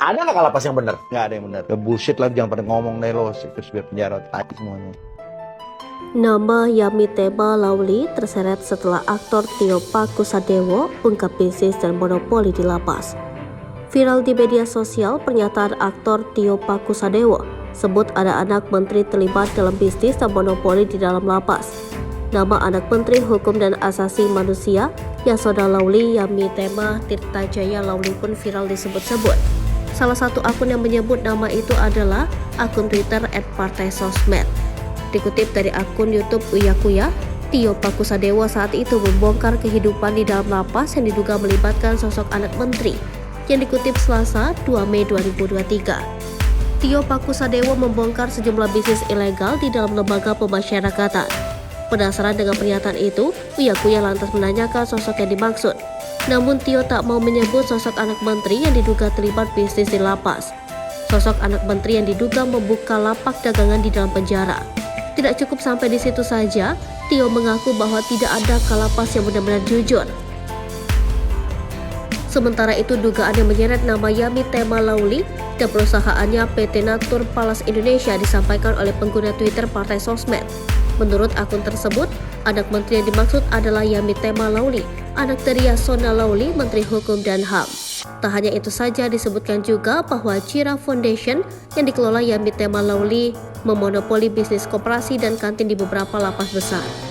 Ada nggak kalapas yang benar? Nggak ada yang benar. Bullshit lah, jangan pada ngomong deh lo, terus biar penjara tai semuanya. Nama Yamitema Lawli terseret setelah aktor Tio Pakusadewo ungkap bisnis dan monopoli di lapas. Viral di media sosial pernyataan aktor Tio Pakusadewo sebut ada anak menteri terlibat dalam bisnis dan monopoli di dalam lapas. Nama anak menteri hukum dan asasi manusia Yasona Lawli Yamitema Tirtajaya Lawli pun viral disebut-sebut. Salah satu akun yang menyebut nama itu adalah akun Twitter @partaisosmed. Dikutip dari akun YouTube Uyakuya, Tio Pakusadewo saat itu membongkar kehidupan di dalam lapas yang diduga melibatkan sosok anak menteri yang dikutip Selasa 2 Mei 2023. Tio Pakusadewo membongkar sejumlah bisnis ilegal di dalam lembaga pemasyarakatan. Penasaran dengan pernyataan itu, Uyakuya lantas menanyakan sosok yang dimaksud. Namun Tio tak mau menyebut sosok anak menteri yang diduga terlibat bisnis di lapas. Sosok anak menteri yang diduga membuka lapak dagangan di dalam penjara. Tidak cukup sampai di situ saja, Tio mengaku bahwa tidak ada kalapas yang benar-benar jujur. Sementara itu, dugaan yang menyeret nama Yamitema Lawli dan perusahaannya PT Natur Palas Indonesia disampaikan oleh pengguna Twitter Partai Sosmed. Menurut akun tersebut, anak menteri yang dimaksud adalah Yamitema Lawli, anak dari Yasona Lawli, Menteri Hukum dan HAM. Tak hanya itu saja, disebutkan juga bahwa Cira Foundation yang dikelola Yamitema Lawli memonopoli bisnis koperasi dan kantin di beberapa lapas besar.